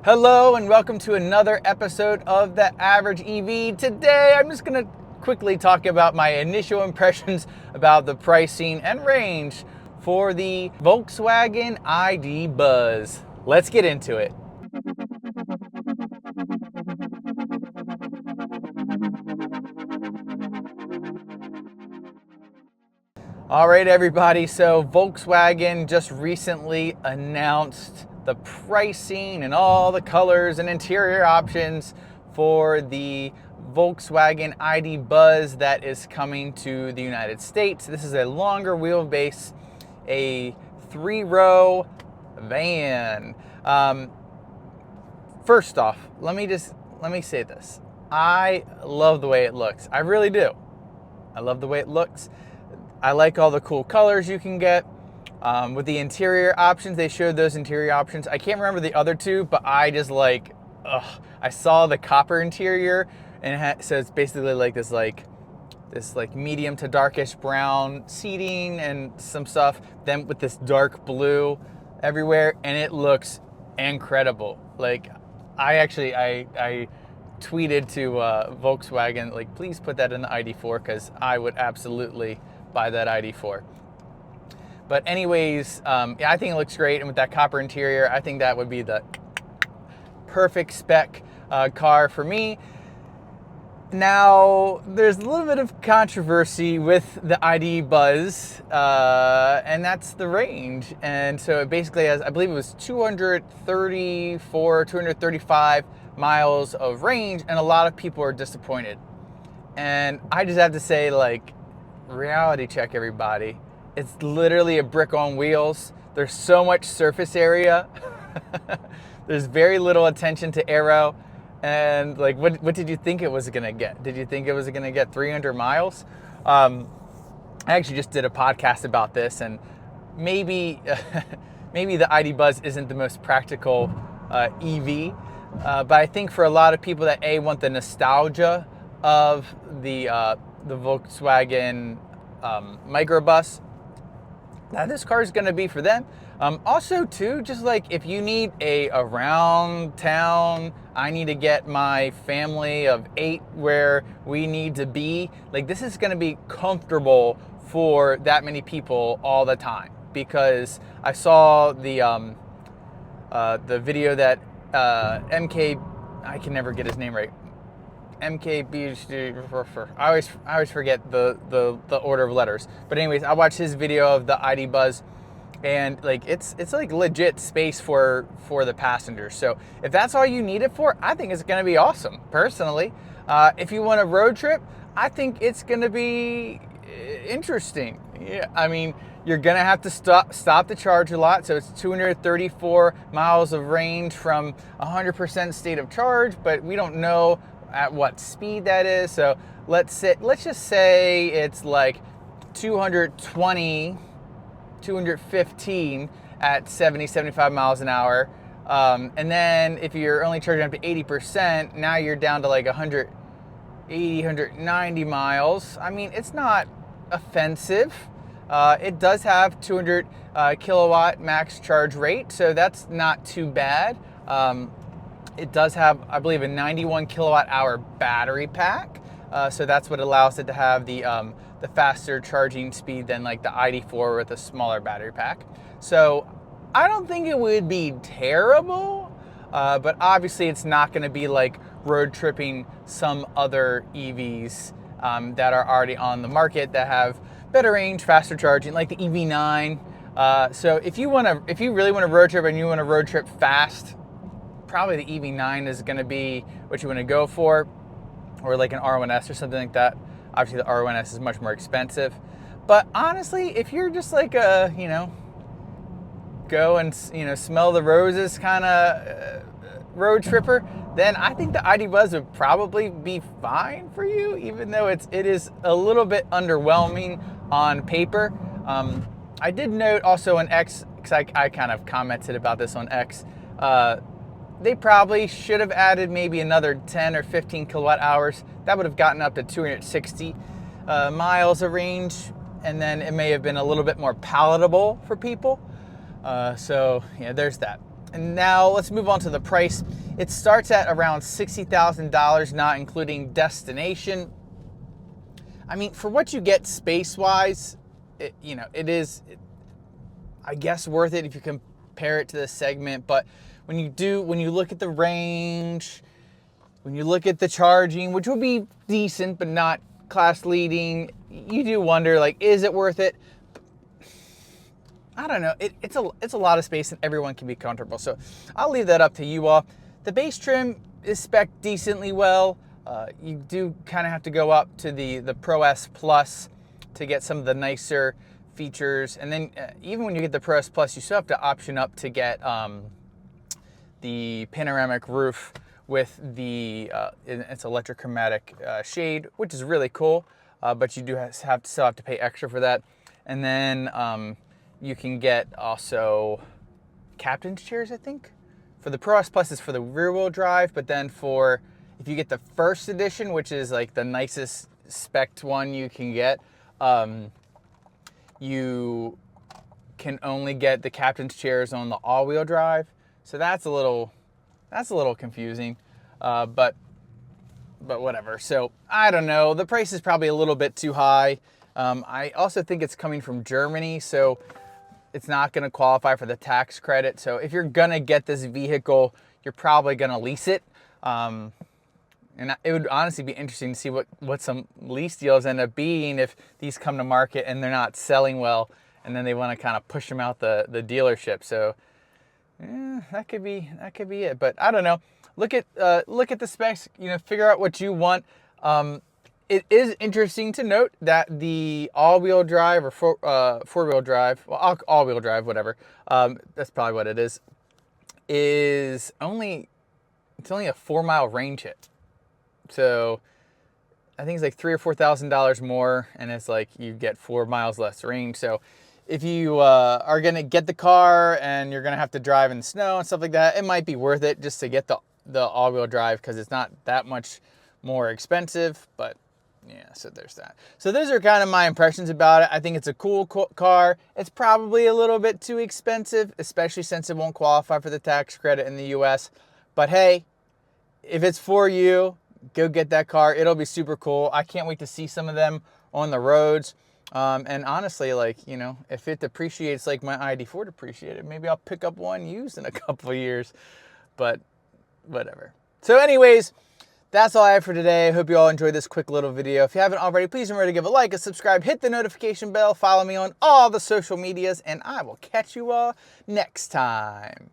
Hello and welcome to another episode of The Average EV. Today I'm just going to quickly talk about my initial impressions about the pricing and range for the Volkswagen ID.Buzz. Let's get into it. All right, everybody, so Volkswagen just recently announced the pricing and all the colors and interior options for the Volkswagen ID.Buzz that is coming to the United States. This is a longer wheelbase, a 3-row van. First off, let me say this. I love the way it looks. I really do. I love the way it looks. I like all the cool colors you can get. With the interior options, they showed those interior options. I can't remember the other two, but I just like, I saw the copper interior, and so it's basically like this medium to darkish brown seating and some stuff. Then with this dark blue everywhere, and it looks incredible. Like, I tweeted to Volkswagen, like, please put that in the ID.4 because I would absolutely buy that ID.4. But anyways, yeah, I think it looks great, and with that copper interior, I think that would be the perfect spec car for me. Now, there's a little bit of controversy with the ID.Buzz, and that's the range. And so it basically has, I believe it was 235 miles of range, and a lot of people are disappointed. And I just have to say, like, reality check, everybody. It's literally a brick on wheels. There's so much surface area. There's very little attention to aero. And like, what did you think it was gonna get? Did you think it was gonna get 300 miles? I actually just did a podcast about this, and maybe the ID.Buzz isn't the most practical EV, but I think for a lot of people that want the nostalgia of the Volkswagen microbus, that this car is going to be for them. Also too, just like if you need a around town, I need to get my family of 8 where we need to be, like, this is going to be comfortable for that many people all the time. Because I saw the video that I can never get his name right. MKB. I always forget the order of letters. But anyways, I watched his video of the ID.Buzz, and like it's like legit space for the passengers. So if that's all you need it for, I think it's gonna be awesome. Personally, if you want a road trip, I think it's gonna be interesting. Yeah, I mean, you're gonna have to stop to charge a lot. So it's 234 miles of range from 100% state of charge, but we don't know at what speed that is. So let's just say it's like 220, 215 at 75 miles an hour. And then if you're only charging up to 80%, now you're down to like 180, 190 miles. I mean, it's not offensive. It does have 200 kilowatt max charge rate, so that's not too bad. It does have, I believe, a 91 kilowatt hour battery pack. So that's what allows it to have the faster charging speed than like the ID.4 with a smaller battery pack. So I don't think it would be terrible, but obviously it's not going to be like road tripping some other EVs that are already on the market that have better range, faster charging, like the EV9. So if you really want to road trip and you want to road trip fast, probably the EV9 is going to be what you want to go for, or like an R1S or something like that. Obviously the R1S is much more expensive, but honestly, if you're just like a, go and, smell the roses kind of road tripper, then I think the ID.Buzz would probably be fine for you, even though it is a little bit underwhelming on paper. I did note also on X, because I kind of commented about this on X, they probably should have added maybe another 10 or 15 kilowatt hours. That would have gotten up to 260 miles of range, and then it may have been a little bit more palatable for people. So yeah, there's that. And now let's move on to the price. It starts at around $60,000, not including destination. I mean, for what you get space-wise, it is, I guess, worth it if you compare it to the segment. But when you look at the range, when you look at the charging, which will be decent but not class leading, you do wonder, like, is it worth it? I don't know. It's a lot of space and everyone can be comfortable. So I'll leave that up to you all. The base trim is spec'd decently well. You do kind of have to go up to the Pro S Plus to get some of the nicer features. And then even when you get the Pro S Plus, you still have to option up to get the panoramic roof with the it's electrochromatic shade, which is really cool. But you do still have to pay extra for that. And then you can get also captain's chairs, I think. For the Pro S Plus is for the rear wheel drive, but then if you get the first edition, which is like the nicest spec'd one you can get, you can only get the captain's chairs on the all-wheel drive. So that's a little confusing, but whatever. So I don't know. The price is probably a little bit too high. I also think it's coming from Germany, so it's not going to qualify for the tax credit. So if you're going to get this vehicle, you're probably going to lease it. And it would honestly be interesting to see what some lease deals end up being if these come to market and they're not selling well, and then they want to kind of push them out the dealership. So that could be it. But I don't know. Look at the specs. Figure out what you want. It is interesting to note that the all-wheel drive or four-wheel drive, well, all-wheel drive, whatever, that's probably what it is only a 4-mile range hit. So I think it's like $3,000 or $4,000 more, and it's like you get 4 miles less range. So if you are gonna get the car and you're gonna have to drive in the snow and stuff like that, it might be worth it just to get the all-wheel drive, because it's not that much more expensive. But yeah, so there's that. So those are kind of my impressions about it. I think it's a cool car. It's probably a little bit too expensive, especially since it won't qualify for the tax credit in the US. But hey, if it's for you, go get that car. It'll be super cool. I can't wait to see some of them on the roads. And honestly, like, if it depreciates like my ID.4 depreciated, maybe I'll pick up one used in a couple of years. But whatever. So anyways, that's all I have for today. I hope you all enjoyed this quick little video. If you haven't already, please remember to give a like, a subscribe, hit the notification bell, follow me on all the social medias, and I will catch you all next time.